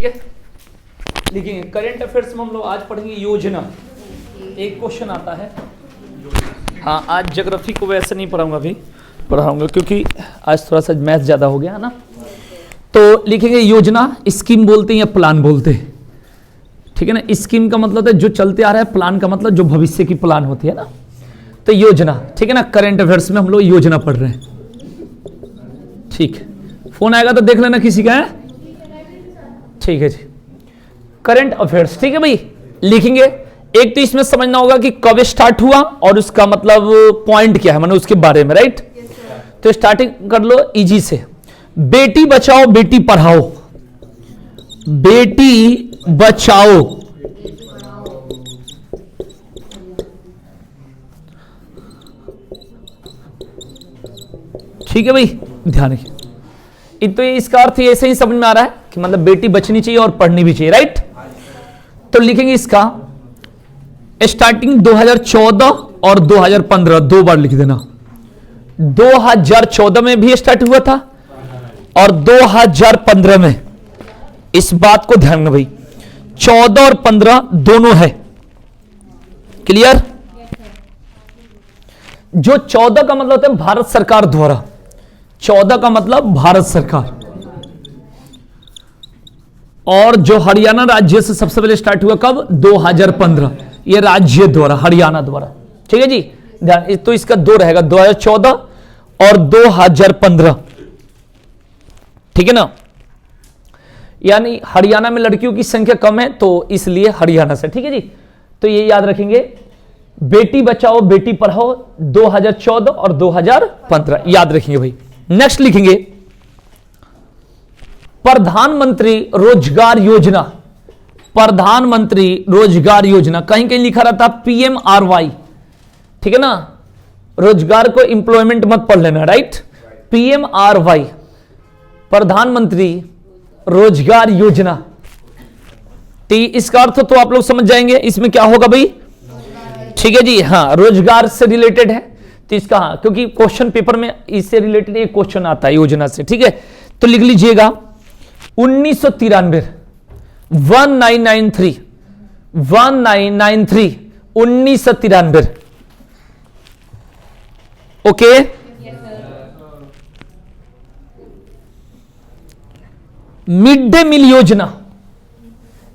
है, लिखेंगे current affairs में हम लोग आज पढ़ेंगे योजना। एक क्वेश्चन आता है, हाँ आज ज्योग्राफी को वैसे नहीं पढ़ाऊंगा, अभी पढ़ाऊंगा क्योंकि आज थोड़ा सा मैथ ज़्यादा हो गया है ना। तो लिखेंगे योजना, स्कीम बोलते हैं या प्लान बोलते हैं, ठीक है ना। स्कीम का मतलब है जो चलते आ रहा है, प्लान का मतलब जो भविष्य की प्लान होती है ना। तो योजना, ठीक है ना। करंट अफेयर्स में हम लोग योजना पढ़ रहे हैं, ठीक है। फोन आएगा तो देख लेना किसी का है, ठीक है जी। करंट अफेयर्स, ठीक है भाई। लिखेंगे एक तो इसमें समझना होगा कि कब स्टार्ट हुआ और उसका मतलब पॉइंट क्या है, मतलब उसके बारे में, राइट। तो स्टार्टिंग कर लो इजी से, बेटी बचाओ बेटी पढ़ाओ, बेटी बचाओ ठीक है भाई, ध्यान रखिए। तो इसका अर्थ ऐसे ही समझ में आ रहा है कि मतलब बेटी बचनी चाहिए और पढ़नी भी चाहिए, राइट। तो लिखेंगे इसका स्टार्टिंग 2014 और 2015 दो बार लिख देना। 2014 में भी स्टार्ट हुआ था और 2015 में, इस बात को ध्यान में भाई, 14 और 15 दोनों है, क्लियर। जो 14 का मतलब होता है भारत सरकार द्वारा, 14 का मतलब भारत सरकार, और जो हरियाणा राज्य से सबसे पहले स्टार्ट हुआ कब, 2015, ये राज्य द्वारा, हरियाणा द्वारा, ठीक है जी, ध्यान। तो इसका दो रहेगा, 2014 और 2015, ठीक है ना। यानी हरियाणा में लड़कियों की संख्या कम है तो इसलिए हरियाणा से, ठीक है जी। तो ये याद रखेंगे, बेटी बचाओ बेटी पढ़ाओ 2014 और 2015 याद रखेंगे भाई। नेक्स्ट लिखेंगे प्रधानमंत्री रोजगार योजना, प्रधानमंत्री रोजगार योजना, कहीं कहीं लिखा रहता PMRY, ठीक है ना। रोजगार को एम्प्लॉयमेंट मत पढ़ लेना, राइट। PMRY प्रधानमंत्री रोजगार योजना, तो इसका अर्थ तो आप लोग समझ जाएंगे इसमें क्या होगा भाई, ठीक है जी। हाँ, रोजगार से रिलेटेड है तो इसका, हाँ, क्योंकि क्वेश्चन पेपर में इससे रिलेटेड एक क्वेश्चन आता है योजना से, ठीक है। तो लिख लीजिएगा 1993 1993 1993 ओके। मिड डे मील योजना,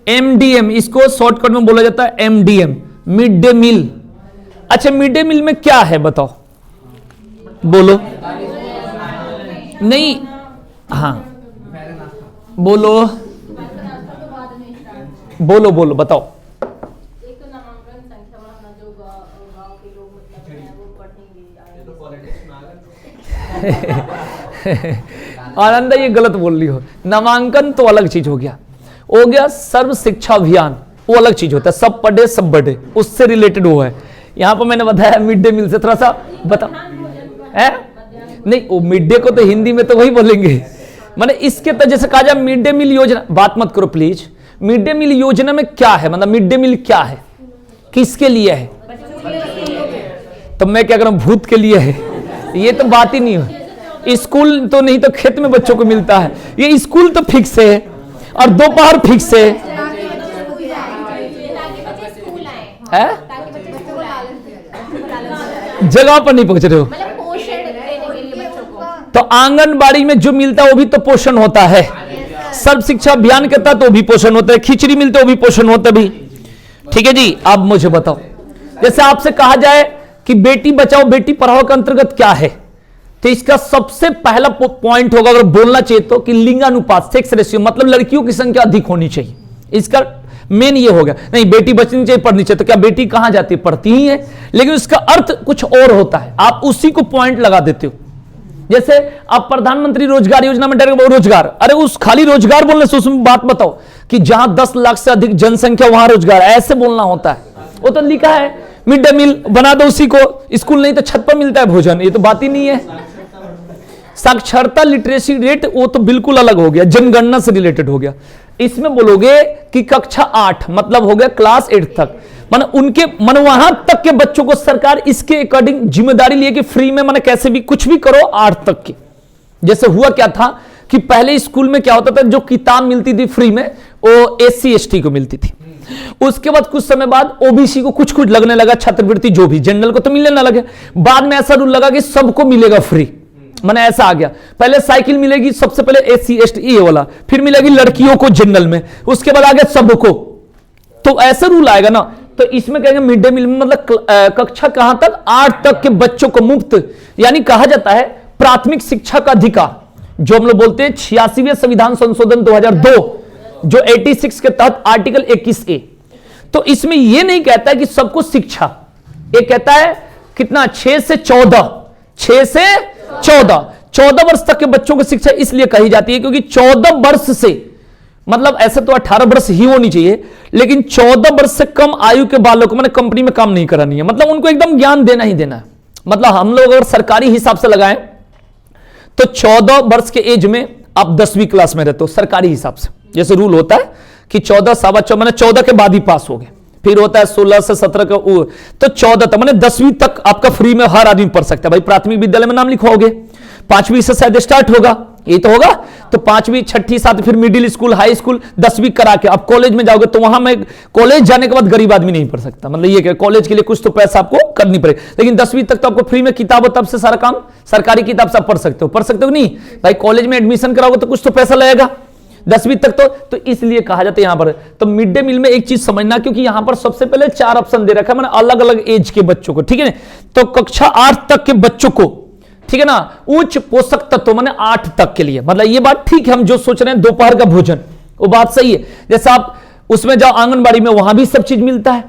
MDM, इसको शॉर्टकट में बोला जाता है MDM, मिड डे मील। अच्छा, मिड डे मील में क्या है बताओ, बोलो। नहीं, हाँ बोलो बोलो बोलो बताओ। एक तो नामांकन संख्या बढ़ाना, जो गांव के लोग मतलब हैं वो पढ़ेंगे। आनंदा ये गलत बोल रही हो, नामांकन तो अलग चीज हो गया सर्व शिक्षा अभियान, वो अलग चीज होता है, सब पढ़े सब बढ़े, उससे रिलेटेड वो है। यहां पर मैंने बताया मिड डे मील से थोड़ा सा बताओ है, नहीं वो मिड डे को तो हिंदी में तो वही बोलेंगे, माने इसके तो जैसे कहा जाए मिड डे मील योजना, बात मत करो प्लीज। मिड डे मील योजना में क्या है, मतलब मिड डे मील क्या है, किसके लिए है, तो मैं क्या करूं, भूत के लिए है, ये तो बात ही नहीं हो। स्कूल तो नहीं तो खेत में बच्चों को मिलता है, ये स्कूल तो फिक्स है और दोपहर फिक्स है, जगह पर नहीं पहुंच रहे हो। तो आंगनबाड़ी में जो मिलता है वो भी तो पोषण होता है, सर्व शिक्षा अभियान के तहत वो भी पोषण होता है, खिचड़ी मिलता है वो भी पोषण होता है भी, ठीक है जी। अब मुझे बताओ, जैसे आपसे कहा जाए कि बेटी बचाओ बेटी पढ़ाओ के अंतर्गत क्या है, तो इसका सबसे पहला पॉइंट होगा अगर बोलना चाहिए तो कि लिंगानुपात, सेक्स रेशियो, मतलब लड़कियों की संख्या अधिक होनी चाहिए। इसका मेन ये हो गया, नहीं बेटी बचनी चाहिए पढ़नी चाहिए, तो क्या बेटी कहां जाती है, पढ़ती ही है, लेकिन उसका अर्थ कुछ और होता है, आप उसी को पॉइंट लगा देते हो। जैसे आप प्रधानमंत्री रोजगार योजना में डायरेक्ट रोजगार, अरे उस खाली रोजगार बोलने से उसमें बात बताओ कि जहां 10 लाख से अधिक जनसंख्या वहां रोजगार, ऐसे बोलना होता है। वो तो लिखा है मिड डे मील बना दो उसी को, स्कूल नहीं तो छत पर मिलता है भोजन, ये तो बात ही नहीं है। साक्षरता लिटरेसी रेट वो तो बिल्कुल अलग हो गया, जनगणना से रिलेटेड हो गया। इसमें बोलोगे कि कक्षा 8 मतलब हो गया क्लास 8 तक, मन उनके मन वहां तक के बच्चों को सरकार इसके अकॉर्डिंग जिम्मेदारी लिए कि फ्री में मन कैसे भी कुछ भी करो 8 तक की। जैसे हुआ क्या था कि पहले स्कूल में क्या होता था, जो किताब मिलती थी फ्री में वो SC ST को मिलती थी। उसके बाद कुछ समय बाद OBC को कुछ कुछ लगने लगा, छात्रवृत्ति जो भी, जनरल को तो मिलने ना लगे। बाद में ऐसा रूल लगा कि सबको मिलेगा फ्री, मैंने ऐसा आ गया। पहले साइकिल मिलेगी सबसे पहले SC ST ये वाला, फिर मिलेगी लड़कियों को जनरल में, उसके बाद आ गया सबको। तो ऐसा रूल आएगा ना, तो इसमें कहेंगे मिड डे मील में मतलब कक्षा कहां तक, 8 तक के बच्चों को मुफ्त, यानी कहा जाता है प्राथमिक शिक्षा का अधिकार, जो हम लोग बोलते हैं 86वें संविधान संशोधन 2002, जो 86 के तहत आर्टिकल 21A। तो इसमें यह नहीं कहता है कि सबको शिक्षा, ये कहता है कितना, 6 से 14, 6 से 14 वर्ष तक के बच्चों को शिक्षा इसलिए कही जाती है क्योंकि 14 वर्ष से, मतलब ऐसे तो 18 वर्ष ही होनी चाहिए, लेकिन 14 वर्ष से कम आयु के बालों को मैंने कंपनी में काम नहीं करानी है, मतलब उनको एकदम ज्ञान देना ही देना है। मतलब हम लोग अगर सरकारी हिसाब से लगाएं तो 14 वर्ष के एज में आप 10वीं क्लास में रहते हो सरकारी हिसाब से, जैसे रूल होता है कि 14 सवा 14 मैंने 14 के बाद ही पास हो गए, फिर होता है 16 से 17 का, तो 14 तक मैंने 10वीं तक आपका फ्री में हर आदमी पढ़ सकता है। भाई प्राथमिक विद्यालय में नाम लिखवाओगे, 5वीं से शायद स्टार्ट होगा, ये तो होगा, तो 5वीं 6ठी 7वीं फिर मिडिल स्कूल, हाई स्कूल, 10वीं करा के आप कॉलेज में जाओगे, तो वहां में कॉलेज जाने के बाद गरीब आदमी नहीं पढ़ सकता। मतलब ये कि कॉलेज के लिए कुछ तो पैसा आपको करनी पड़ेगी, लेकिन 10वीं तक तो आपको फ्री में किताब हो, तब से सारा काम सरकारी किताब से आप पढ़ सकते हो नहीं। भाई कॉलेज में एडमिशन कराओगे तो कुछ तो पैसा लगेगा 10वीं तक तो इसलिए कहा जाता है यहां पर। तो मिड डे मील में एक चीज समझना, क्योंकि यहां पर सबसे पहले 4 ऑप्शन दे रखा है, मैंने अलग अलग एज के बच्चों को, ठीक है ना। तो कक्षा 8 तक के बच्चों को, ठीक है ना, उच्च पोषक तत्व मैंने 8 तक के लिए, मतलब ये बात ठीक है, हम जो सोच रहे हैं दोपहर का भोजन वो बात सही है। जैसे आप उसमें जाओ आंगनबाड़ी में, वहां भी सब चीज मिलता है।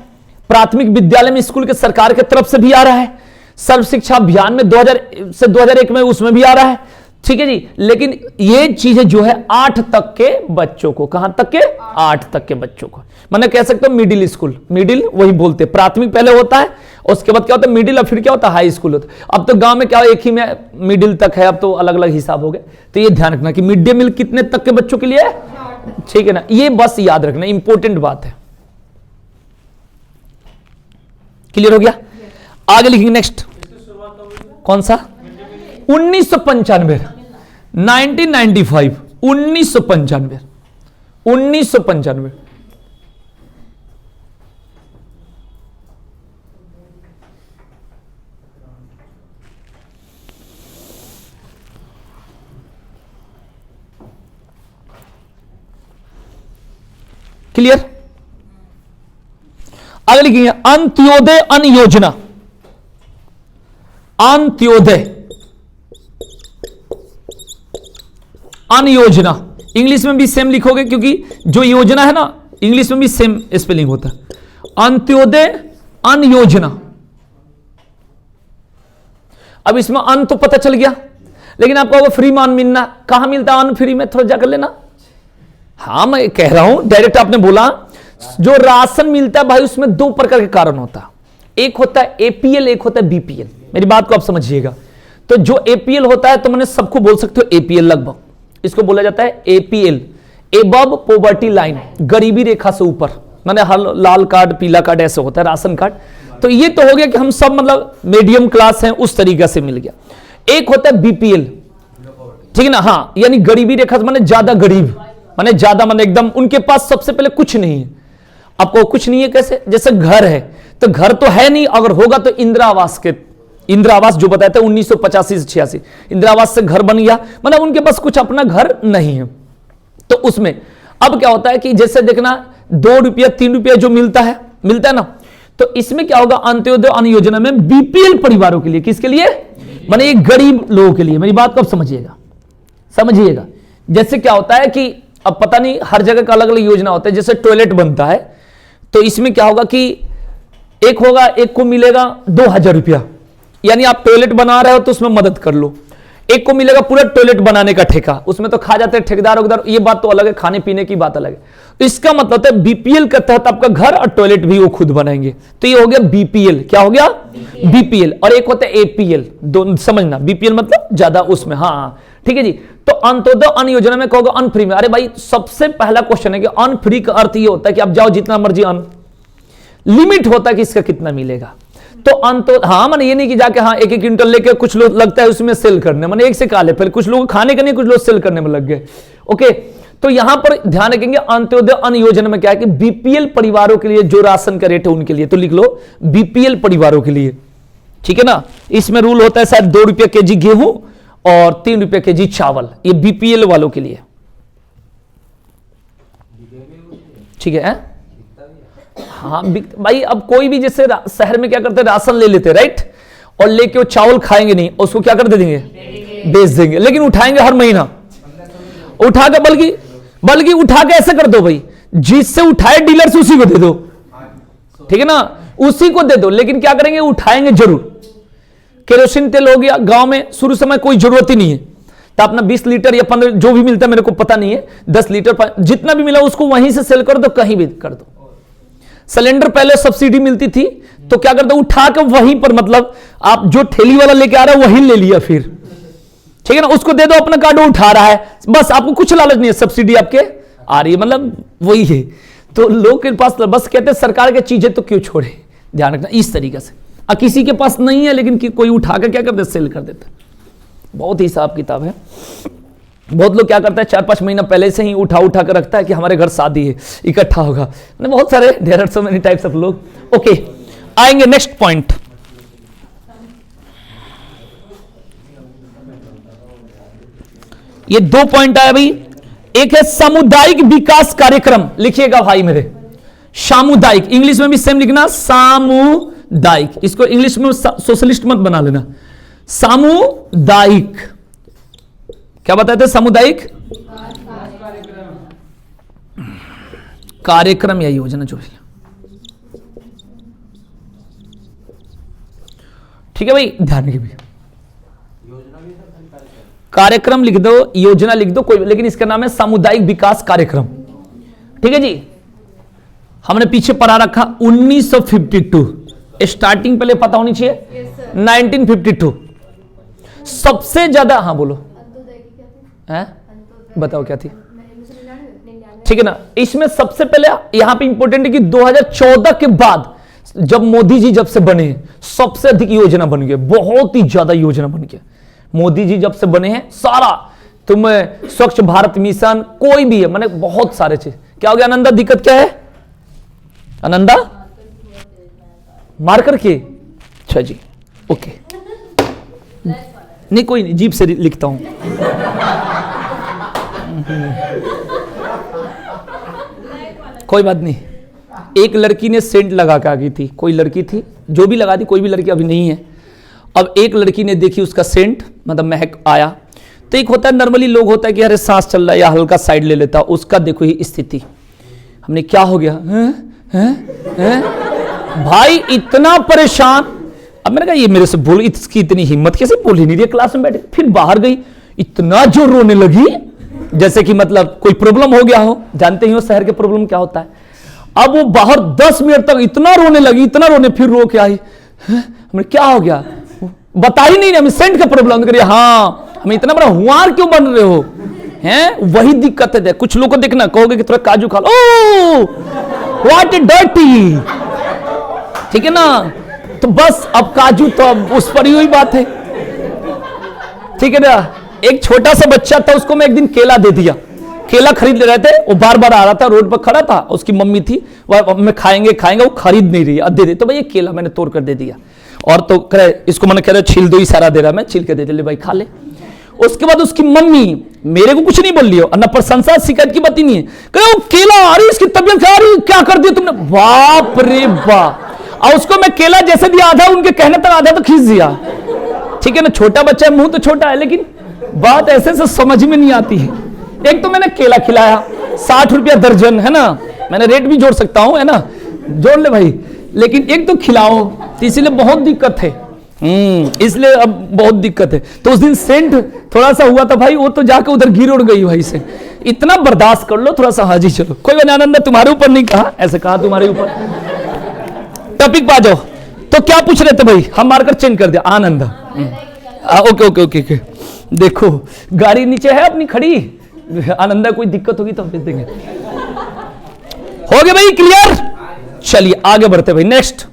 प्राथमिक विद्यालय में स्कूल के सरकार की तरफ से भी आ रहा है, सर्व शिक्षा अभियान में 2000 से 2001 में उसमें भी आ रहा है, ठीक है जी। लेकिन ये चीजें जो है 8 तक के बच्चों को, कहां तक के, 8 तक के बच्चों को, मैंने कह सकता हूं मिडिल स्कूल, मिडिल वही बोलते, प्राथमिक पहले होता है, उसके बाद क्या होता है मिडिल, और फिर क्या होता है हाई स्कूल होता है। अब तो गांव में क्या एक ही में मिडिल तक है, अब तो अलग अलग हिसाब हो गए। तो ये ध्यान रखना कि मिड डे मील कितने तक के बच्चों के लिए, ठीक है ना, ये बस याद रखना, इंपॉर्टेंट बात है। क्लियर हो गया, आगे लिखेंगे नेक्स्ट, कौन सा, 1995, 1995, 1995, 1995। क्लियर, आगे लिखेंगे अंत्योदय अन्न योजना, अंत्योदय अन्न योजना, इंग्लिश में भी सेम लिखोगे क्योंकि जो योजना है ना इंग्लिश में भी सेम स्पेलिंग होता है, अंत्योदय अन्न योजना। अब इसमें अन्न तो पता चल गया, लेकिन आपको वो फ्री में अन्न मिलना, कहां मिलता है अन्न फ्री में, थोड़ा जाकर लेना। हाँ मैं कह रहा हूं, डायरेक्ट आपने बोला जो राशन मिलता है भाई उसमें 2 प्रकार के कारण होता है, एक होता है APL, एक होता है BPL। मेरी बात को आप समझिएगा। तो जो APL होता है तो मैंने सबको बोल सकते हो APL, लगभग इसको बोला जाता है APL, एबव पॉवर्टी लाइन, गरीबी रेखा से ऊपर, मैंने हर लाल कार्ड पीला कार्ड ऐसे होता है राशन कार्ड। तो ये तो हो गया कि हम सब मतलब मीडियम क्लास हैं, उस तरीके से मिल गया। एक होता है BPL, ठीक है ना, हाँ यानी गरीबी रेखा से माने ज्यादा गरीब, माने ज्यादा, माने एकदम उनके पास सबसे पहले कुछ नहीं है। आपको कुछ नहीं है कैसे, जैसे घर है तो घर तो है नहीं, अगर होगा तो इंदिरा आवास के, इंदिरा आवास जो बताए थे 1985 से 86, इंदिरा आवास से घर बन गया, मतलब उनके पास कुछ अपना घर नहीं है। तो उसमें अब क्या होता है कि जैसे देखना 2 रुपया 3 रुपया जो मिलता है ना, तो इसमें क्या होगा अंत्योदय अन्न योजना में BPL परिवारों के लिए, किसके लिए, माने ये गरीब लोगों के लिए। मेरी बात को आप समझिएगा। जैसे क्या होता है कि अब पता नहीं हर जगह का अलग अलग योजना होता है, जैसे टॉयलेट बनता है तो इसमें क्या होगा कि एक होगा, एक को मिलेगा 2000 रुपया, यानी आप टॉयलेट बना रहे हो तो उसमें मदद कर लो। एक को मिलेगा पूरा टॉयलेट बनाने का ठेका, उसमें तो खा जाते हैं ठेकेदार वगैरह, ये बात तो अलग है, खाने पीने की बात अलग है। इसका मतलब है BPL के तहत आपका घर और टॉयलेट भी वो खुद बनाएंगे, तो ये हो गया BPL। क्या हो गया, BPL। और एक होता है APL, दोनों समझना, BPL मतलब ज्यादा उसमें, हाँ ठीक है जी। तो अंत्योदय अन्न योजना में कहोगे अन्न फ्री में, अरे भाई सबसे पहला क्वेश्चन है कि अन्न फ्री का अर्थ ये होता है कि आप जाओ जितना मर्जी अन्न, लिमिट होता है कि इसका कितना मिलेगा। तो हाँ मैंने ये नहीं कि जाके हाँ 1-1 क्विंटल लेके कुछ लोग लगता है उसमें सेल करने, मैंने एक से खा ले, फिर कुछ लोग खाने का नहीं, कुछ लोग सेल करने में लग गए। ओके, तो यहां पर ध्यान रखेंगे अंत्योदय अन्न योजना में क्या है कि बीपीएल परिवारों के लिए जो राशन का रेट है उनके लिए, तो लिख लो बीपीएल परिवारों के लिए, ठीक है ना। इसमें रूल होता है शायद 2 रुपये केजी गेहूं और 3 रुपये केजी चावल, ये बीपीएल वालों के लिए, ठीक है। हाँ भाई, अब कोई भी जैसे शहर में क्या करते हैं, राशन ले लेते हैं राइट, और लेके वो चावल खाएंगे नहीं, उसको क्या कर देंगे, बेच देंगे, लेकिन उठाएंगे हर महीना, उठा के बल्कि उठा के ऐसे कर दो भाई, जिससे उठाए डीलर से उसी को दे दो, ठीक है ना, उसी को दे दो, लेकिन क्या करेंगे, उठाएंगे जरूर। केरोसिन तेल हो गया, गांव में शुरू समय कोई जरूरत ही नहीं है, तो अपना 20 लीटर या 15 जो भी मिलता है, मेरे को पता नहीं है, 10 लीटर जितना भी मिला उसको वहीं से सेल कर दो, कहीं भी कर दो। सिलेंडर पहले सब्सिडी मिलती थी, तो क्या करते, उठा के वहीं पर, मतलब आप जो ठेली वाला लेके आ रहा है वहीं ले लिया, फिर ठीक है ना, उसको दे दो, अपना कार्ड उठा रहा है, बस आपको कुछ लालच नहीं है, सब्सिडी आपके आ रही है, मतलब वही है। तो लोग के पास बस कहते हैं सरकार की चीजें तो क्यों छोड़े, ध्यान रखना इस तरीके से। किसी के पास नहीं है, लेकिन कोई उठा के क्या करते, सेल कर देता, बहुत ही हिसाब किताब है। बहुत लोग क्या करता है, 4-5 महीना पहले से ही उठा कर रखता है कि हमारे घर शादी है, इकट्ठा होगा, बहुत सारे, there are so many types of लोग। ओके, आएंगे नेक्स्ट पॉइंट। ये 2 पॉइंट आया भाई, एक है सामुदायिक विकास कार्यक्रम, लिखिएगा भाई मेरे, सामुदायिक, इंग्लिश में भी सेम लिखना, सामुदायिक, इसको इंग्लिश में सोशलिस्ट मत बना लेना, सामुदायिक, क्या बताए थे, सामुदायिक कार्यक्रम या योजना जो है, ठीक है भाई, ध्यान रखिए भैया, कार्यक्रम लिख दो, योजना लिख दो कोई, लेकिन इसका नाम है सामुदायिक विकास कार्यक्रम, ठीक है जी। हमने पीछे पढ़ा रखा 1952, स्टार्टिंग पहले पता होनी चाहिए, 1952 सबसे ज्यादा, हाँ बोलो, हैं बताओ क्या थी, ठीक है ना। इसमें सबसे पहले यहां पे इंपॉर्टेंट है कि 2014 के बाद जब मोदी जी जब से बने हैं, सबसे अधिक योजना बन गई, बहुत ही ज्यादा योजना बन गई मोदी जी जब से बने हैं, सारा तुम स्वच्छ भारत मिशन कोई भी है, मैंने बहुत सारे चीज। क्या हो गया आनंदा, दिक्कत क्या है आनंदा, मार्कर के, अच्छा जी, ओके, नहीं कोई नहीं, जीप से लिखता हूं। कोई बात नहीं। एक लड़की ने सेंट लगा के आ गई थी, कोई लड़की थी, जो भी लगा दी, कोई भी लड़की अभी नहीं है। अब एक लड़की ने देखी उसका सेंट, मतलब महक आया, तो एक होता है नॉर्मली लोग होता है कि अरे सांस चल रहा है या हल्का साइड ले लेता, उसका देखो ही स्थिति। हमने क्या हो गया, भाई इतना परेशान। अब मैंने कहा ये मेरे से बोल, इसकी इतनी हिम्मत कैसे, बोल ही नहीं रही, क्लास में बैठे। फिर बाहर गई, इतना जोर रोने लगी जैसे कि मतलब कोई प्रॉब्लम हो गया हो, जानते ही हो शहर के प्रॉब्लम क्या होता है। अब वो बाहर 10 मिनट तक इतना रोने लगी, इतना रोने, फिर रो के आई। हमने क्या हो गया, बता ही नहीं, हमें सेंट का प्रॉब्लम करिए। हाँ, हमें इतना बड़ा हुआर क्यों बन रहे हो, हैं वही दिक्कत है। कुछ लोगों को देखना, कहोगे कि थोड़ा काजू खा लो, ओह व्हाट ए डर्टी, ठीक है ना। तो बस अब काजू तो अब उस पर ही हुई बात है, ठीक है ना। एक छोटा सा बच्चा था, उसको मैं एक दिन केला दे दिया, केला खरीद ले रहे थे, वो बार बार आ रहा था, रोड पर खड़ा था, उसकी मम्मी थी, वह मैं खाएंगे खाएंगे, वो खरीद नहीं रही, अब दे दे, तो भाई ये केला मैंने तोड़ कर दे दिया। और तो कह इसको मैंने कह रहा छील दो, इशारा दे रहा, मैं छील के दे दे, ले भाई खा ले। उसके बाद उसकी मम्मी मेरे को कुछ नहीं बोल रही हो, ना प्रशंसा शिकायत की बात ही नहीं है, कह केला आ रही, इसकी तबियत खा रही, क्या कर दिया तुमने, बाप रे बाप। और उसको मैं केला जैसे दिया, आधा उनके कहने तक आधा तो खींच दिया, ठीक है ना। छोटा बच्चा है, मुंह तो छोटा है, लेकिन बात ऐसे से समझ में नहीं आती है। एक तो मैंने केला खिलाया, 60 रुपया दर्जन है ना, मैंने रेट भी जोड़ सकता हूं, है ना, जोड़ ले भाई, लेकिन एक तो खिलाओ, तो इसलिए बहुत दिक्कत है, इसलिए अब बहुत दिक्कत है। तो उस दिन सेंट थोड़ा सा हुआ था भाई, वो तो जाकर उधर गिर उड़ गई भाई से, इतना बर्दाश्त कर लो थोड़ा सा, हाजी चलो कोई बात, आनंद तुम्हारे ऊपर नहीं कहा, ऐसे कहा तुम्हारे ऊपर। टॉपिक पा जाओ, तो क्या पूछ रहे थे भाई, हम मार्कर चेंज कर दिया, आनंद। ओके ओके ओके ओके, देखो गाड़ी नीचे है अपनी खड़ी, आनंदा कोई दिक्कत होगी तो भेज देंगे। हो गया भाई क्लियर, चलिए आगे बढ़ते भाई। नेक्स्ट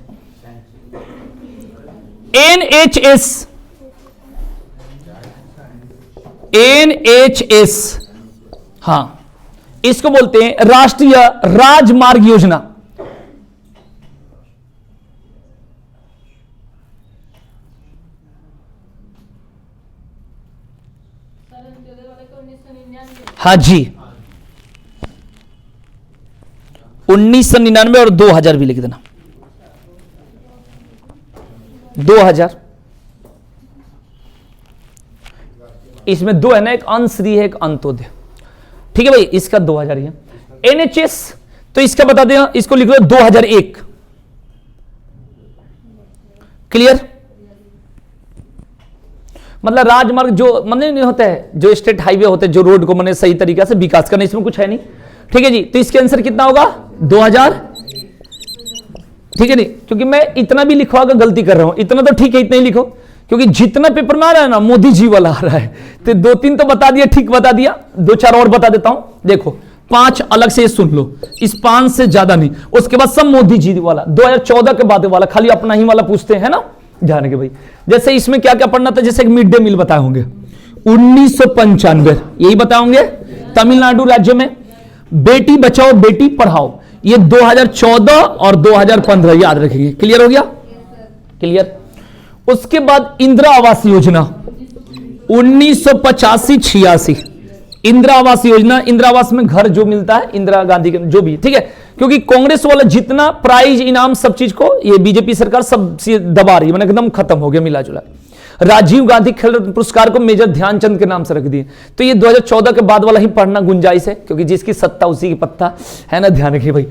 NHS, NHS, हां, इसको बोलते हैं राष्ट्रीय राजमार्ग योजना। सर अंत्योदय वाले को 1999। हाँ जी, 1999 और 2000 भी लिख देना। 2000, इसमें दो है ना, एक अंशरी है एक अंत्योदय। ठीक है भाई, इसका 2000 ही है। NHS तो इसका बता दें, इसको लिख लो 2001। क्लियर? मतलब राजमार्ग जो मतलब नहीं होता है, जो स्टेट हाईवे होते हैं, जो रोड को मैंने सही तरीके से विकास करना, इसमें कुछ है नहीं। ठीक है जी, तो इसके आंसर कितना होगा? 2000। ठीक है नहीं, क्योंकि मैं इतना भी लिखवा कर गलती कर रहा हूं, इतना तो ठीक है, इतना ही लिखो, क्योंकि जितना पेपर में आ रहा है ना मोदी जी वाला आ रहा है, तो 2-3 तो बता दिया, ठीक बता दिया, 2-4 और बता देता हूं। देखो 5 अलग से सुन लो, इस 5 से ज्यादा नहीं, उसके बाद सब मोदी जी वाला, 2014 के बाद वाला, खाली अपना ही वाला पूछते हैं ना, ध्यान के भाई। जैसे इसमें क्या क्या पढ़ना था, जैसे एक मिड डे मील बताए होंगे 1995, यही बताए होंगे, तमिलनाडु राज्य में बेटी बचाओ बेटी पढ़ाओ, ये 2014 और 2015 याद रखेंगे। क्लियर हो गया? क्लियर। उसके बाद इंदिरा आवास योजना 1985-86, इंदिरा आवास योजना, इंदिरा आवास में घर जो मिलता है इंदिरा गांधी के जो भी, ठीक है, क्योंकि कांग्रेस वाला जितना प्राइज इनाम सब चीज को ये बीजेपी सरकार सब दबा रही है, मैंने एकदम खत्म हो गया मिला जुला। राजीव गांधी खेल रत्न पुरस्कार को मेजर ध्यानचंद के नाम से रख दिए, तो ये 2014 के बाद वाला ही पढ़ना गुंजाइश है, क्योंकि जिसकी सत्ता उसी की पत्ता है ना, ध्यान रखिए भाई।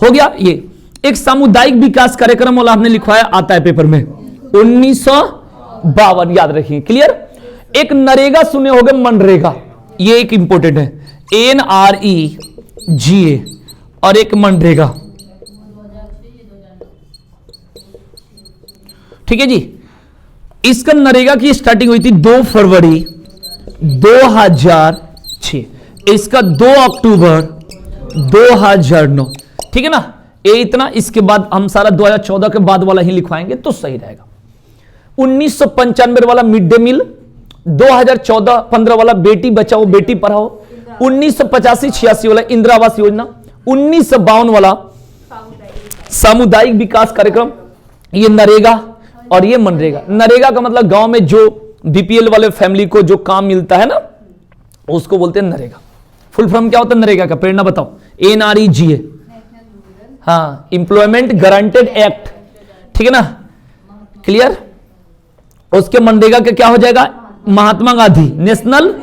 हो गया ये। एक सामुदायिक विकास कार्यक्रम वाला हमने लिखवाया, आता है पेपर में 1952, याद रखिए। क्लियर। एक नरेगा सुने होंगे, मनरेगा, ये एक इंपॉर्टेंट है, NREGA, और एक मनरेगा। ठीक है जी। इसका नरेगा की स्टार्टिंग हुई थी 2 फरवरी 2006, इसका 2 अक्टूबर 2009। ठीक है ना, ये इतना। इसके बाद हम सारा 2014 के बाद वाला ही लिखवाएंगे तो सही रहेगा। 1995 वाला मिड डे मील, 2014-15 वाला बेटी बचाओ बेटी पढ़ाओ, 1985-86 वाला इंदिरा आवास योजना, 1952 वाला सामुदायिक विकास कार्यक्रम, ये नरेगा और ये मनरेगा। नरेगा का मतलब गांव में जो बीपीएल वाले फैमिली को जो काम मिलता है ना, उसको बोलते हैं नरेगा। फुल फॉर्म क्या होता है नरेगा का, प्रेरणा बताओ। NREGA, हाँ, एम्प्लॉयमेंट गारंटेड एक्ट। ठीक है ना, क्लियर। उसके मनरेगा का क्या हो जाएगा, Mahatma Gandhi National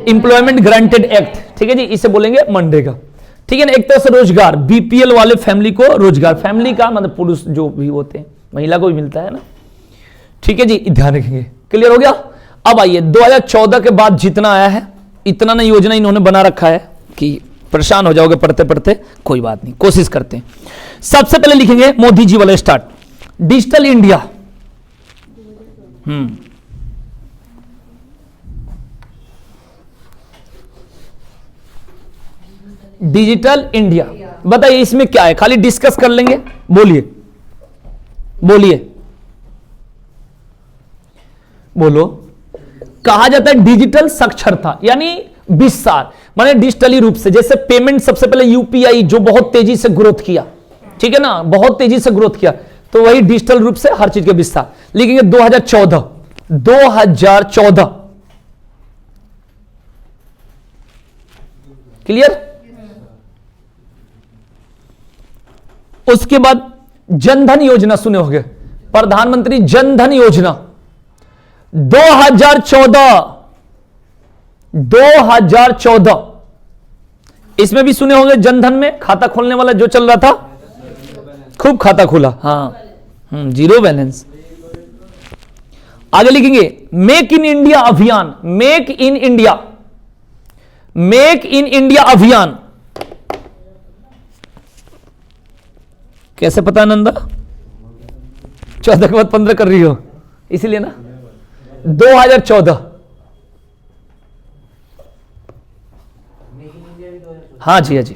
Employment Guaranteed Act. ठीक है जी, इसे बोलेंगे मनरेगा। ठीक है ना, एक तरह से रोजगार, बीपीएल वाले फैमिली को रोजगार, फैमिली का मतलब पुरुष जो भी होते हैं, महिला को भी मिलता है ना। ठीक है जी, ध्यान रखेंगे। क्लियर हो गया। अब आइए 2014 के बाद जितना आया है इतना ना योजना इन्होंने बना रखा है कि परेशान हो जाओगे पढ़ते पढ़ते, कोई बात नहीं, कोशिश करते हैं। सबसे पहले लिखेंगे मोदी जी वाला start, digital India. Digital India, बताइए इसमें क्या है, खाली डिस्कस कर लेंगे। बोलिए बोलिए बोलो। कहा जाता है डिजिटल साक्षरता, यानी विस्तार, माने डिजिटली रूप से, जैसे पेमेंट सबसे पहले यूपीआई जो बहुत तेजी से ग्रोथ किया, ठीक है ना, बहुत तेजी से ग्रोथ किया, तो वही डिजिटल रूप से हर चीज के विस्तार। लिखेंगे 2014। क्लियर। उसके बाद जनधन योजना सुने होंगे, प्रधानमंत्री जनधन योजना 2014, इसमें भी सुने होंगे, जनधन में खाता खोलने वाला जो चल रहा था, खूब खाता खुला, हाँ, जीरो बैलेंस। आगे लिखेंगे मेक इन इंडिया अभियान, make in India, make in India अभियान। कैसे पता नंदा, 14 के बाद 15 कर रही हो इसीलिए ना। 2014, हाँ जी, हाँ जी।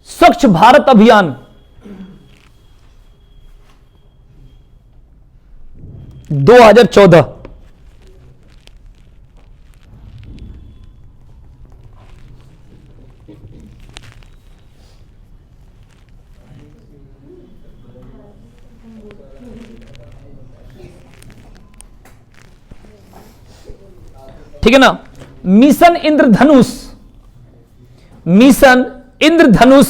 स्वच्छ भारत अभियान, 2014। ठीक है ना। मिशन इंद्रधनुष, मिशन इंद्रधनुष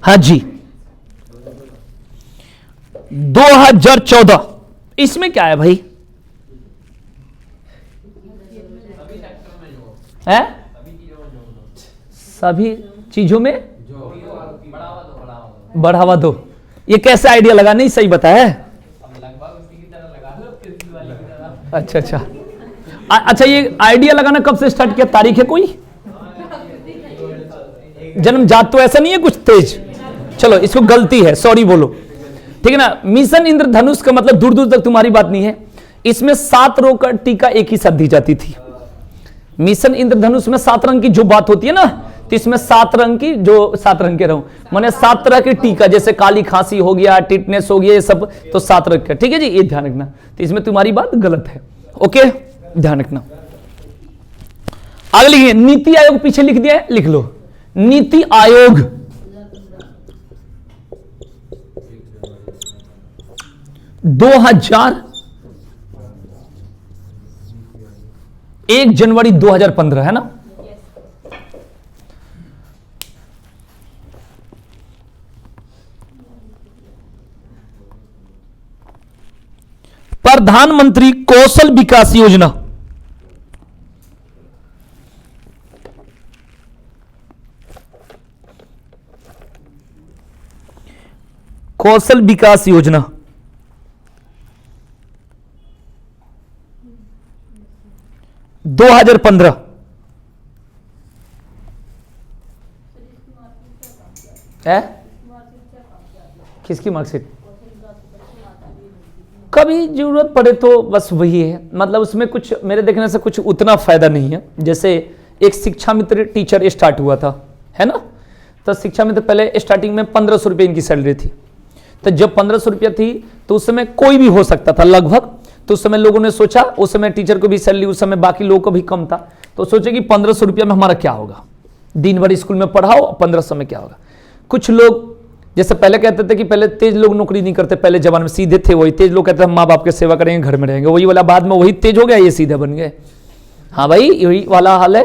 हाँ जी 2014। इसमें क्या है भाई? है सभी चीजों में बढ़ावा दो। ये कैसे आइडिया लगा? नहीं सही बताया। अच्छा अच्छा अच्छा, ये आइडिया लगाना कब से स्टार्ट किया? तारीख है कोई? जन्मजात तो ऐसा नहीं है कुछ तेज? चलो इसको गलती है, सॉरी बोलो। ठीक है ना। मिशन इंद्रधनुष का मतलब दूर दूर तक तुम्हारी बात नहीं है। इसमें 7 रोग का टीका एक ही साथ दी जाती थी। मिशन इंद्रधनुष में 7 रंग की जो बात होती है ना, तो इसमें 7 रंग की, जो 7 रंग के रहूं माने 7 तरह के टीका, जैसे काली खांसी हो गया, टिटनेस हो गया, ये सब तो 7 रंग का। ठीक है जी, ये ध्यान रखना। तो इसमें तुम्हारी बात गलत है। ओके, ध्यान रखना। आगे लिखिए, नीति आयोग पीछे लिख दिया है, लिख लो। नीति आयोग 1 जनवरी 2015 है ना। प्रधानमंत्री कौशल विकास योजना, कौशल विकास योजना 2015 है। किसकी मार्कशीट? कभी जरूरत पड़े तो बस वही है, मतलब उसमें कुछ मेरे देखने से कुछ उतना फायदा नहीं है। जैसे एक शिक्षा मित्र टीचर स्टार्ट हुआ था, है ना। तो शिक्षा मित्र पहले स्टार्टिंग में 1500 रुपये इनकी सैलरी थी। तो जब 1500 रुपया थी तो उस समय कोई भी हो सकता था लगभग। तो उस समय लोगों ने सोचा, उस समय टीचर को भी सैलरी उस समय बाकी लोगों को भी कम था, तो सोचे कि 1500 रुपया में हमारा क्या होगा, दिन भर स्कूल में पढ़ाओ, 1500 में क्या होगा। कुछ लोग जैसे पहले कहते थे कि पहले तेज लोग नौकरी नहीं करते, पहले जमाने में सीधे थे वही तेज लोग, कहते थे माँ बाप की सेवा करेंगे, घर में रहेंगे, वही वाला बाद में वही तेज हो गया, ये सीधे बन गए। हाँ भाई, यही वाला हाल है।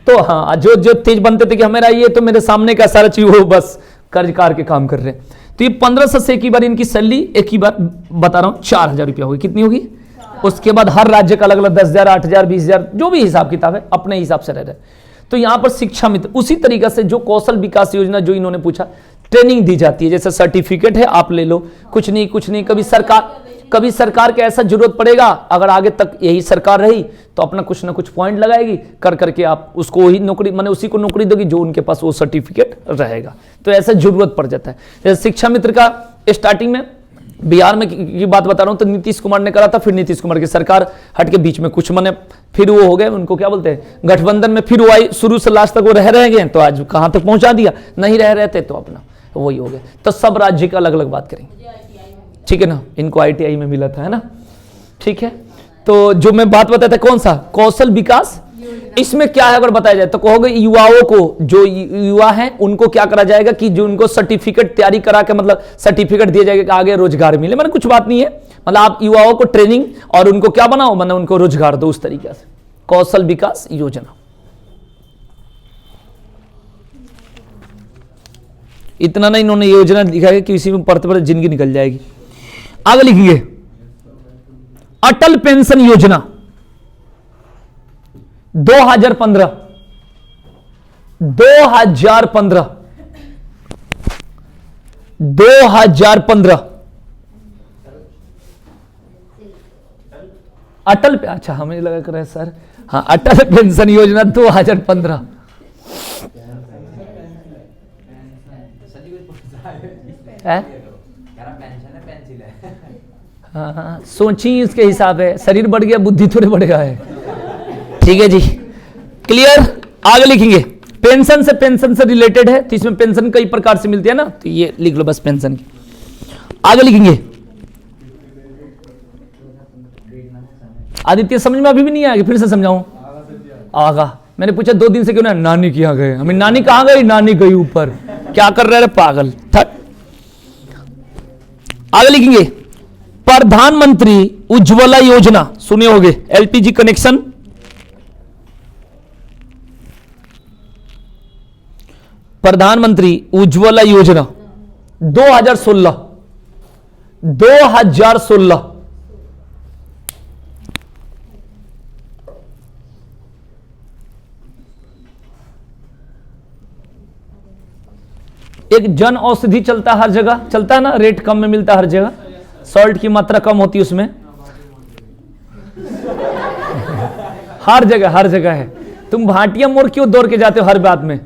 तो हाँ, जो जो तेज बनते थे कि हमेरा ये तो मेरे सामने का सारा चीज, वो बस कर्जकार के काम कर रहे हैं। तो ये 1500 से एक ही बार इनकी सैलरी, एक ही बार बता रहा हूँ, 4000 रुपया होगी। कितनी होगी? उसके बाद हर राज्य का अलग अलग 10,000, 8,000, 20,000, जो भी हिसाब किताब है अपने हिसाब से रह रहे। तो यहाँ पर शिक्षा मित्र उसी तरीके से जो कौशल विकास योजना जो इन्होंने पूछा, ट्रेनिंग दी जाती है। जैसे सर्टिफिकेट है, आप ले लो, कुछ नहीं कुछ नहीं, कभी सरकार के ऐसा जरूरत पड़ेगा, अगर आगे तक यही सरकार रही तो अपना कुछ ना कुछ पॉइंट लगाएगी, कर करके आप उसको वही नौकरी, माने उसी को नौकरी दोगी जो उनके पास वो सर्टिफिकेट रहेगा। तो ऐसा जरूरत पड़ जाता है। जैसे शिक्षा मित्र का स्टार्टिंग में बिहार में की बात बता रहा हूं, तो नीतीश कुमार ने करा था, फिर नीतीश कुमार की सरकार हट के बीच में कुछ माने फिर वो हो गए, उनको क्या बोलते हैं, गठबंधन में, फिर वो आई, शुरू से लास्ट तक वो रह गए, तो आज कहां तक पहुंचा दिया। नहीं रह रहे थे तो अपना वही हो गया। तो सब राज्य का अलग अलग बात करेंगे, ठीक है ना। इनको ITI में मिला था, है ना, ठीक है। तो जो मैं बात बताया था, कौन सा, कौशल विकास, इसमें क्या है अगर बताया जाए तो कहोगे युवाओं को, जो युवा हैं उनको क्या करा जाएगा कि जो उनको सर्टिफिकेट तैयारी करा के, मतलब सर्टिफिकेट दिया जाएगा कि आगे रोजगार मिले। मतलब कुछ बात नहीं है, मतलब आप युवाओं को ट्रेनिंग और उनको क्या बनाओ, मतलब उनको रोजगार दो, उस तरीके से कौशल विकास योजना। इतना नहीं इन्होंने योजना लिखा है कि इसी में पढ़ते पढ़ते जिंदगी निकल जाएगी। आगे लिखिए, अटल पेंशन योजना 2015 अटल, अच्छा हमें लगा कर रहे सर, हाँ अटल पेंशन योजना 2015 है। हाँ, सोची इसके हिसाब है, शरीर बढ़ गया बुद्धि थोड़े बढ़ गया है। ठीक है जी, क्लियर। आगे लिखेंगे, पेंशन से रिलेटेड है, तो इसमें पेंशन कई प्रकार से मिलती है ना, तो ये लिख लो बस पेंशन की। आगे लिखेंगे। आदित्य समझ में अभी भी नहीं आएगा, फिर से समझाऊं। आगा मैंने पूछा 2 दिन से क्यों ना, नानी के यहाँ गए। हमें नानी कहाँ गई? नानी गई ऊपर। क्या कर रहे पागल। आगे लिखेंगे प्रधानमंत्री उज्ज्वला योजना, सुने होंगे, एलपीजी कनेक्शन। प्रधानमंत्री उज्ज्वला योजना 2016 एक जन औषधि चलता है हर जगह, चलता है ना, रेट कम में मिलता है हर जगह, सॉल्ट की मात्रा कम होती है उसमें, हर जगह है। तुम भाटिया मोड़ क्यों दौड़ के जाते हो हर बात में?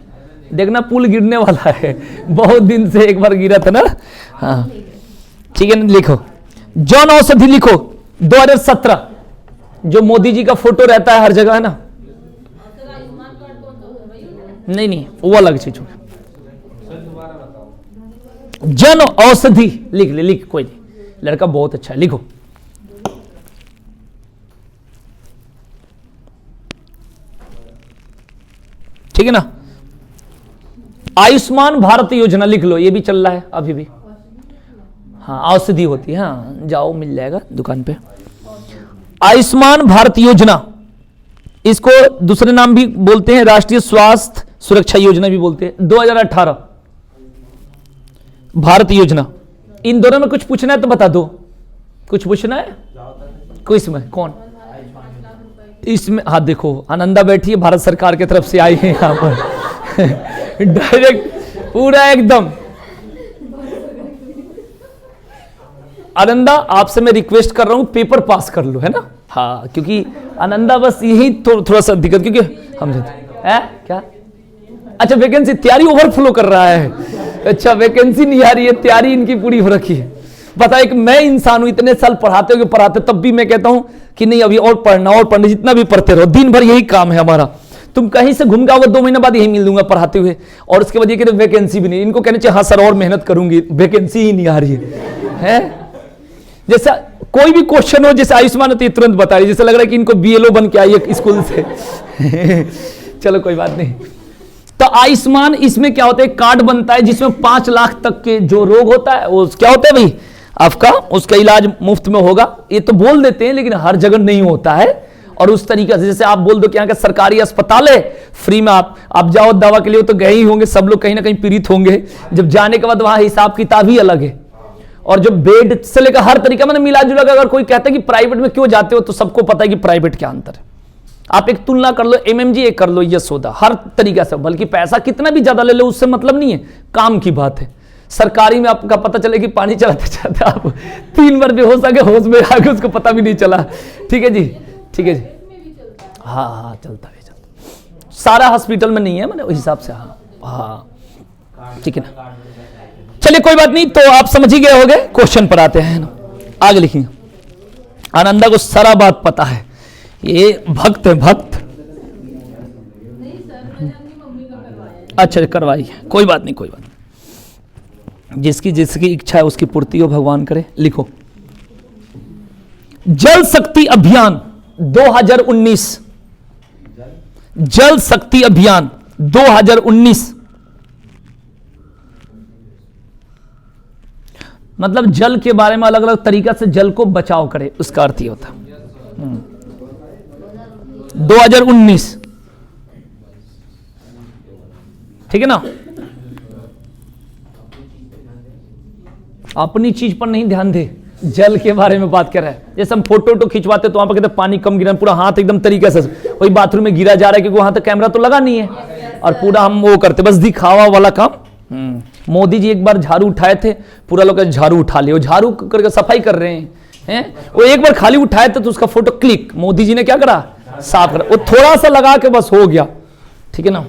देखना पुल गिरने वाला है, बहुत दिन से एक बार गिरा था ना। हाँ ठीक है, लिखो जन औषधि लिखो 2017, जो मोदी जी का फोटो रहता है हर जगह है ना। नहीं वो अलग चीज होगी। जन औषधि लिख ले, लिख, कोई नहीं, लड़का बहुत अच्छा है, लिखो। ठीक है ना। आयुष्मान भारत योजना लिख लो, ये भी चल रहा है अभी भी। हाँ औषधि होती है, हाँ जाओ मिल जाएगा दुकान पे। आयुष्मान भारत योजना, इसको दूसरे नाम भी बोलते हैं, राष्ट्रीय स्वास्थ्य सुरक्षा योजना भी बोलते हैं। 2018 भारत योजना। इन दोनों में कुछ पूछना है तो बता दो, कुछ पूछना है कोई? इसमें कौन? इसमें हाँ देखो आनंदा बैठी है, भारत सरकार की तरफ से आई है यहां पर डायरेक्ट पूरा एकदम। आनंदा आपसे मैं रिक्वेस्ट कर रहा हूं पेपर पास कर लो, है ना। हाँ क्योंकि आनंदा बस यही थोड़ा सा दिक्कत, क्योंकि हम है क्या, अच्छा वैकेंसी तैयारी ओवरफ्लो कर रहा है। अच्छा वैकेंसी नहीं आ रही है, तैयारी इनकी पूरी हो रखी है। पता है कि मैं इंसान हूं, इतने साल पढ़ाते तब भी मैं कहता हूं कि नहीं अभी और पढ़ना, जितना भी पढ़ते रहो, दिन भर यही काम है हमारा। तुम कहीं से घूम के आओगे 2 महीने बाद यही मिल दूंगा पढ़ाते हुए, और उसके बाद ये कहते वैकेंसी भी नहीं। इनको कहना चाहिए हाँ सर और मेहनत करूंगी, वैकेंसी ही नहीं आ रही है। जैसा कोई भी क्वेश्चन हो, जैसे आयुष्मान होती है तुरंत बता रही, जैसे लग रहा है कि इनको बीएलओ बन के आई है स्कूल से चलो कोई बात नहीं। तो आयुष्मान इसमें क्या होता है, कार्ड बनता है जिसमें 5 लाख तक के जो रोग होता है वो क्या होता है भाई आपका, उसका इलाज मुफ्त में होगा। ये तो बोल देते हैं लेकिन हर जगह नहीं होता है। और उस तरीके से जैसे आप बोल दो कि यहाँ का सरकारी अस्पताल है, फ्री में आप जाओ दवा के लिए, तो गए ही होंगे सब लोग, कहीं ना कहीं पीड़ित होंगे। जब जाने के बाद वहां हिसाब किताब ही अलग है, और जो बेड से लेकर हर तरीका मैंने मिला जुला। अगर कोई कहता है कि प्राइवेट में क्यों जाते हो, तो सबको पता है कि प्राइवेट क्या अंतर है। आप एक तुलना कर लो, एमएमजी एक कर लो, यशोदा, हर तरीका से। बल्कि पैसा कितना भी ज्यादा ले लो उससे मतलब नहीं है, काम की बात है। सरकारी में आपका पता चले कि पानी चलाते चलाते आप 3 बार बेहोश आके होश में आके उसको पता भी नहीं चला। ठीक है जी, ठीक है जी, हाँ चलता है, सारा हॉस्पिटल में नहीं है, मैंने उस हिसाब से। हाँ ठीक है ना, चलिए कोई बात नहीं। तो आप समझ ही गए होंगे, क्वेश्चन पर आते हैं ना। आगे लिखेंगे। आनंदा को सारा बात पता है, ये भक्त है, भक्त। अच्छा करवाई, कोई बात नहीं, कोई बात नहीं। जिसकी जिसकी इच्छा है उसकी पूर्ति हो, भगवान करे। लिखो जल शक्ति अभियान 2019, जल शक्ति अभियान 2019 मतलब जल के बारे में अलग अलग तरीका से जल को बचाव करे, उसका अर्थ ये होता है। 2019 ठीक है ना। अपनी चीज पर नहीं ध्यान दे, जल के बारे में बात कर रहा है। जैसे हम फोटो खिंचवाते तो वहां पर कहते पानी कम गिरा, पूरा हाथ एकदम तरीके से वही बाथरूम में गिरा जा रहा है, क्योंकि वहां तक कैमरा तो लगा नहीं है, और पूरा हम वो करते बस दिखावा वाला काम। मोदी जी एक बार झाड़ू उठाए थे, पूरा लोग झाड़ू उठा लिया, झाड़ू करके सफाई कर रहे हैं। वो एक बार खाली उठाए थे तो उसका फोटो क्लिक, मोदी जी ने क्या करा, साफ करा। वो थोड़ा सा लगा के बस हो गया, ठीक है ना।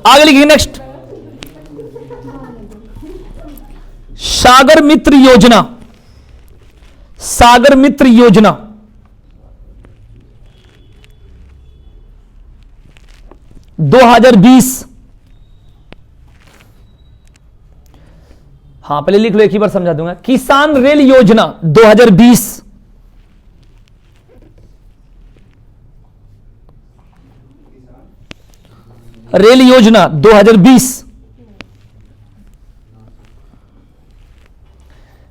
आगे लिखिए नेक्स्ट, सागर मित्र योजना। सागर मित्र योजना 2020, हां पहले लिख लो, एक ही बार समझा दूंगा। किसान रेल योजना 2020, रेल योजना 2020।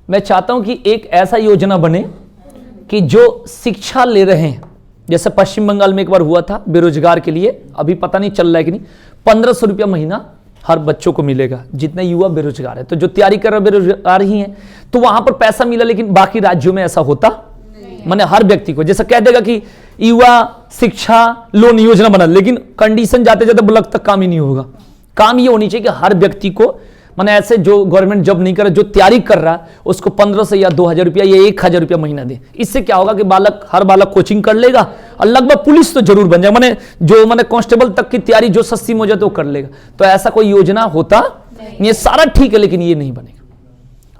मैं चाहता हूं कि एक ऐसा योजना बने कि जो शिक्षा ले रहे हैं, जैसे पश्चिम बंगाल में एक बार हुआ था बेरोजगार के लिए, अभी पता नहीं चल रहा है कि नहीं, 1500 रुपया महीना हर बच्चों को मिलेगा जितने युवा बेरोजगार है। तो जो तैयारी कर रहे बेरोजगार ही हैं तो वहां पर पैसा मिला, लेकिन बाकी राज्यों में ऐसा होता माने हर व्यक्ति को जैसे कह देगा कि युवा शिक्षा लोन योजना बना, लेकिन कंडीशन जाते जाते ब्लॉक तक काम ही नहीं होगा। काम ये होनी चाहिए कि हर व्यक्ति को, माने ऐसे जो गवर्नमेंट जॉब नहीं कर रहा, जो तैयारी कर रहा उसको 1500 या 2000 रुपया या 1000 रुपया महीना दे। इससे क्या होगा कि हर बालक कोचिंग कर लेगा और लगभग पुलिस तो जरूर बन जाएगा, माने कांस्टेबल तक की तैयारी जो सस्ती में हो जाए तो कर लेगा। तो ऐसा कोई योजना होता ये सारा ठीक है, लेकिन ये नहीं बनेगा।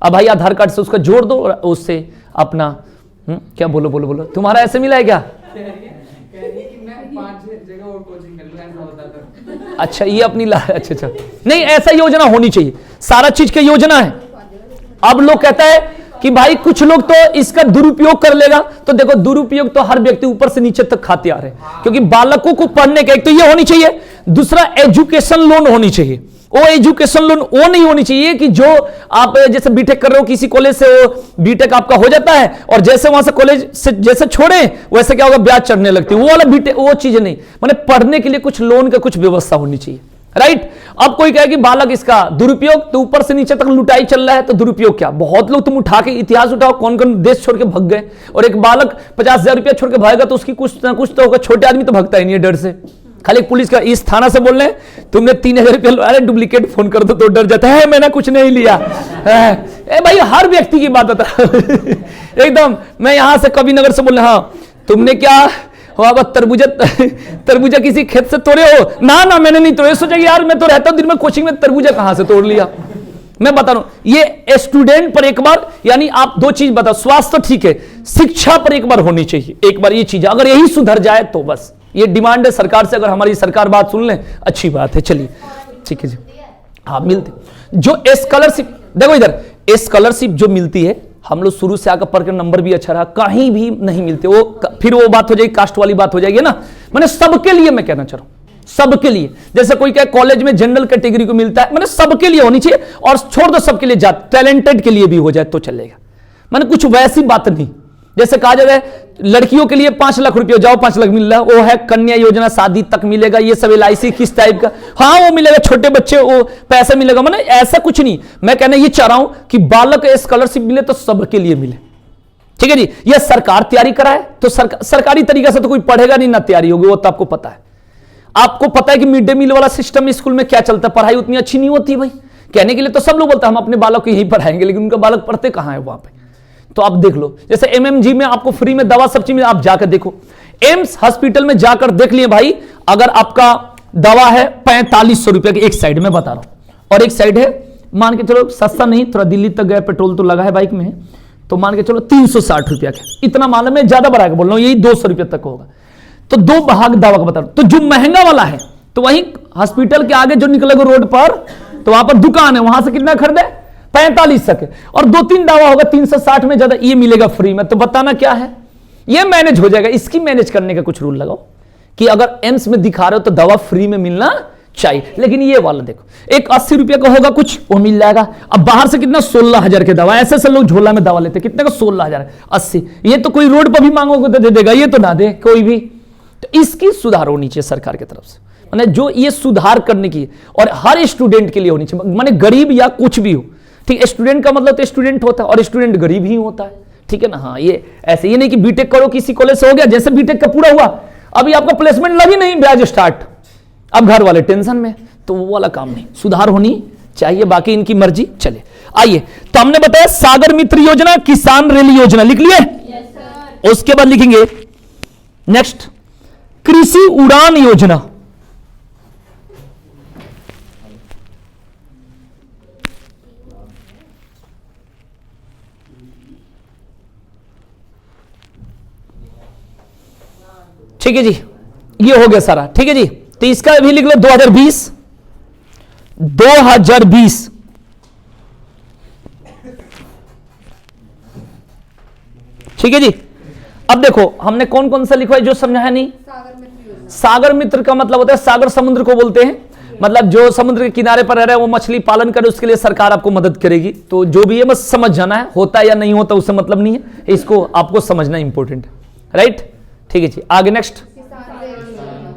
अब भाई आधार कार्ड से उसका जोड़ दो और उससे अपना क्या बोलो बोलो बोलो, तुम्हारा ऐसे मिला है क्या? अच्छा ये अपनी अच्छा नहीं, ऐसा योजना होनी चाहिए, सारा चीज की योजना है। अब लोग कहता है कि भाई कुछ लोग तो इसका दुरुपयोग कर लेगा, तो देखो दुरुपयोग तो हर व्यक्ति ऊपर से नीचे तक खाते आ रहे हैं, क्योंकि बालकों को पढ़ने का एक तो ये होनी चाहिए, दूसरा एजुकेशन लोन होनी चाहिए। वो एजुकेशन लोन वो नहीं होनी चाहिए कि जो आप जैसे बीटेक कर रहे हो किसी कॉलेज से, वो बीटेक आपका हो जाता है और जैसे वहां से कॉलेज से जैसे छोड़े वैसे क्या होगा, ब्याज चढ़ने लगती है, वो वाला बीटेक वो चीज नहीं। माने पढ़ने के लिए कुछ लोन का कुछ व्यवस्था होनी चाहिए, राइट। अब कोई कहे कि बालक इसका दुरुपयोग, तो ऊपर से नीचे तक लुटाई चल रहा है, तो दुरुपयोग क्या, बहुत लोग तुम उठा के इतिहास उठाओ कौन कौन देश छोड़ के भग गए, और एक बालक 50,000 रुपया छोड़ के भागेगा तो उसकी कुछ ना कुछ तो होगा। छोटे आदमी तो भगता ही नहीं है डर से, खाली पुलिस का इस थाना से बोल रहे तुमने 3000 रुपया, अरे डुप्लीकेट फोन कर दो तो डर जाता है, मैंने कुछ नहीं लिया। ए भाई हर व्यक्ति की बात होता है एकदम। मैं यहां से कवि नगर से बोल रहा, हाँ तुमने क्या तरबूजा किसी खेत से तोड़े हो? ना मैंने नहीं तोड़े। सोचा यार मैं तो रहता हूं दिन में कोचिंग में, तरबूजा कहां से तोड़ लिया। मैं बता रहा हूं ये स्टूडेंट पर एक बार, यानी आप दो चीज बताओ, स्वास्थ्य ठीक है, शिक्षा पर एक बार होनी चाहिए, एक बार ये चीज अगर यही सुधर जाए तो बस ये डिमांड है सरकार से। अगर हमारी सरकार बात सुन ले अच्छी बात है, चलिए ठीक है जी। हाँ मिलते जो स्कॉलरशिप, देखो इधर स्कॉलरशिप जो मिलती है, हम लोग शुरू से आकर पढ़ के नंबर भी अच्छा रहा, कहीं भी नहीं मिलते वो, फिर वो बात हो जाएगी कास्ट वाली बात हो जाएगी ना। मैंने सबके लिए मैं कहना चाह रहा हूं, सबके लिए, जैसे कोई क्या कॉलेज में जनरल कैटेगरी को मिलता है, मैंने सबके लिए होनी चाहिए। और छोड़ दो सबके लिए, टैलेंटेड के लिए भी हो जाए तो चलेगा। मैंने कुछ वैसी बात नहीं, जैसे कहा जाए लड़कियों के लिए 5 लाख रुपया जाओ 5 लाख मिल रहा है, वो है कन्या योजना, शादी तक मिलेगा, ये सब LIC किस टाइप का, हाँ वो मिलेगा, छोटे बच्चे वो पैसा मिलेगा। मैंने ऐसा कुछ नहीं, मैं कहना ये चाह रहा हूं कि बालक स्कॉलरशिप मिले तो सबके लिए मिले, ठीक है जी। ये सरकार तैयारी कराए तो सरकारी तरीके से तो कोई पढ़ेगा नहीं ना तैयारी होगी, वो तो आपको पता है। आपको पता है कि मिड डे मील वाला सिस्टम स्कूल में क्या चलता है, पढ़ाई उतनी अच्छी नहीं होती भाई। कहने के लिए तो सब लोग बोलते हैं हम अपने बालक को यही पढ़ाएंगे, लेकिन उनका बालक पढ़ते कहां है वहां पे। तो आप देख लो, जैसे MMG में आपको फ्री में दवा सब चीज में आप जाकर देखो, एम्स हॉस्पिटल में जाकर देख लिए भाई, अगर आपका दवा है 4500 रुपया की एक साइड में बता रहा हूं, और एक साइड है मान के चलो सस्ता नहीं, थोड़ा दिल्ली तक गए, पेट्रोल तो लगा है बाइक में, तो मान के चलो 360 रुपया का, इतना मालूम है, ज्यादा बढ़ा के बोल रहा हूं, यही 200 रुपया तक होगा। तो 2 भाग दवा का बता रहा हूं। तो जो महंगा वाला है तो वहीं हॉस्पिटल के आगे जो निकलेगा रोड पर, तो वहां पर दुकान है, वहां से कितना खरीदे 45 तक है, और 2-3 दवा होगा 360 में, ज्यादा ये मिलेगा फ्री में। तो बताना क्या है, ये मैनेज हो जाएगा। इसकी मैनेज करने का कुछ रूल लगाओ कि अगर एम्स में दिखा रहे हो तो दवा फ्री में मिलना चाहिए। लेकिन ये वाला देखो, एक 80 रुपये का होगा कुछ, वो मिल जाएगा। अब बाहर से कितना 16,000 के दवा, ऐसे ऐसे लोग झोला में दवा लेते, कितने का 16,000 80। ये तो कोई रोड पर भी मांगोगे तो दे देगा, ये तो ना दे कोई भी। तो इसकी सुधार होनी चाहिए सरकार की तरफ से, माने जो ये सुधार करने की, और हर स्टूडेंट के लिए होनी चाहिए, माने गरीब या कुछ भी हो, ठीक। स्टूडेंट का मतलब तो स्टूडेंट होता है, और स्टूडेंट गरीब ही होता है, ठीक है ना। हाँ ये ऐसे, ये नहीं कि बीटेक करो किसी कॉलेज से हो गया, जैसे बीटेक का पूरा हुआ अभी आपका प्लेसमेंट लगी नहीं, ब्याज स्टार्ट, अब घर वाले टेंशन में, तो वो वाला काम नहीं, सुधार होनी चाहिए। बाकी इनकी मर्जी। चले आइए, तो हमने बताया सागर मित्र योजना, किसान रेल योजना, लिख लिए। उसके बाद लिखेंगे नेक्स्ट कृषि उड़ान योजना, ठीक है जी, ये हो गया सारा, ठीक है जी। तो इसका भी लिख लो 2020 2020। ठीक है जी। अब देखो हमने कौन कौन सा लिखा है जो समझा नहीं। सागर मित्र का मतलब होता है, सागर समुद्र को बोलते हैं, मतलब जो समुद्र के किनारे पर रह रहा है वो मछली पालन करे, उसके लिए सरकार आपको मदद करेगी। तो जो भी है बस समझ जाना है, होता है या नहीं होता उससे मतलब नहीं है, इसको आपको समझना इंपॉर्टेंट है। राइट, ठीक है जी। आगे नेक्स्ट,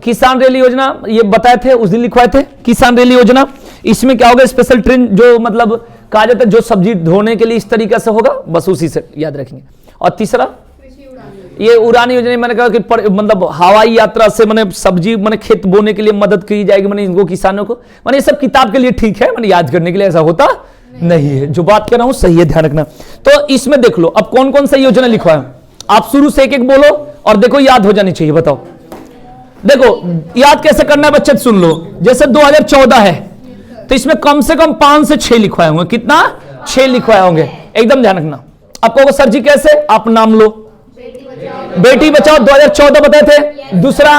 किसान रेल योजना, ये बताए थे उस दिन लिखवाए थे। किसान रेल योजना, इसमें क्या होगा, स्पेशल ट्रेन जो मतलब कहा जाता है जो सब्जी ढोने के लिए इस तरीके से होगा, बस उसी से याद रखेंगे। और तीसरा ये उड़ान योजना, मैंने कहा कि मतलब हवाई यात्रा से मैंने सब्जी मैंने खेत बोने के लिए मदद की जाएगी, मैंने इनको किसानों को, मैंने ये सब किताब के लिए ठीक है, मैंने याद करने के लिए, ऐसा होता नहीं है। जो बात कर रहा हूं सही है, ध्यान रखना। तो इसमें देख लो अब कौन कौन सा योजना लिखवा है, आप शुरू से एक एक बोलो और देखो याद हो जानी चाहिए। बताओ, देखो याद कैसे करना है बच्चे, सुन लो। जैसे 2014 है तो इसमें कम से कम 5 से 6 लिखवाए होंगे। कितना? 6 लिखवाए होंगे, एकदम ध्यान रखना। अब कहोगे सर जी कैसे, आप नाम लो। बेटी बचाओ 2014 बताए थे। दूसरा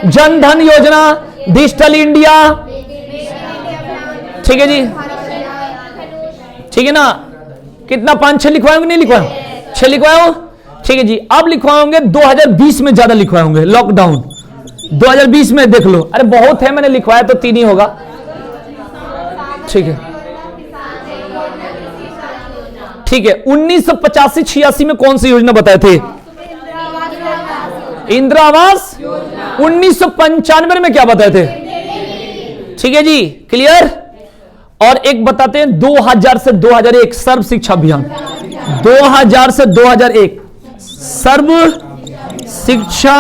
जन धन योजना, डिजिटल इंडिया, ठीक है जी, ठीक है ना। कितना 5-6 लिखवाए होंगे, नहीं लिखवाए? 6 लिखवाए हो, ठीक है जी। अब लिखवाए होंगे 2020 में, ज्यादा लिखवाए होंगे। लॉकडाउन 2020 में देख लो, अरे बहुत है, मैंने लिखवाया तो 3 ही होगा, ठीक है ठीक है। 1985-86 में कौन सी योजना बताए थे? इंदिरा आवास। 1995 में क्या बताए थे? ठीक है जी, क्लियर। और एक बताते हैं 2000 से 2001 सर्व शिक्षा अभियान। 2000 से 2001 सर्व शिक्षा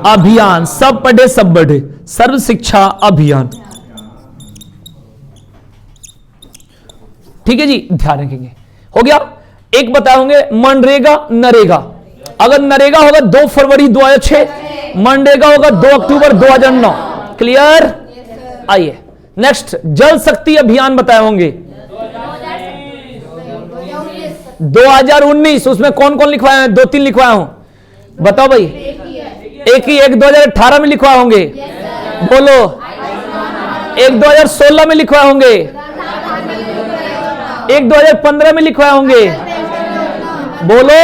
अभियान, सब पढ़े सब बढ़े, सर्व शिक्षा अभियान। ठीक है जी, ध्यान रखेंगे। हो गया। एक बताए होंगे मनरेगा नरेगा। अगर नरेगा होगा 2 फरवरी 2006, मनरेगा होगा 2 अक्टूबर 2009। क्लियर। आइए नेक्स्ट, जल शक्ति अभियान बताए होंगे 2019। उसमें कौन कौन लिखवाए हैं? 2-3 लिखवाए हूं, बताओ भाई। एक 2018 में लिखवाए होंगे, बोलो। एक 2016 में लिखवाए होंगे, एक 2015 में लिखवाए होंगे, बोलो।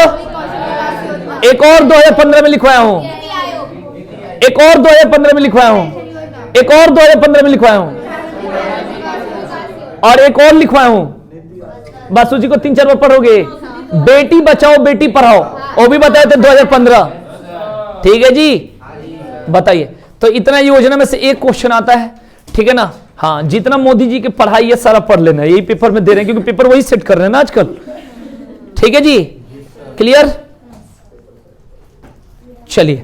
एक और 2015 में लिखवाया हूं, एक और 2015 में लिखवाया हूं, एक और 2015 में लिखवाया हूं, और एक और लिखवाया हूं। बस उसी को 3-4 बार पढ़ोगे। बेटी बचाओ बेटी पढ़ाओ, वो भी बताए थे 2015। ठीक है जी, बताइए। तो इतना योजना में से एक क्वेश्चन आता है, ठीक है ना। हाँ, जितना मोदी जी की पढ़ाई है सारा पढ़ लेना है, यही पेपर में दे रहे हैं क्योंकि पेपर वही सेट कर रहे हैं ना आजकल। ठीक है जी, क्लियर। चलिए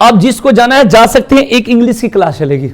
अब जिसको जाना है जा सकते हैं, एक इंग्लिश की क्लास चलेगी।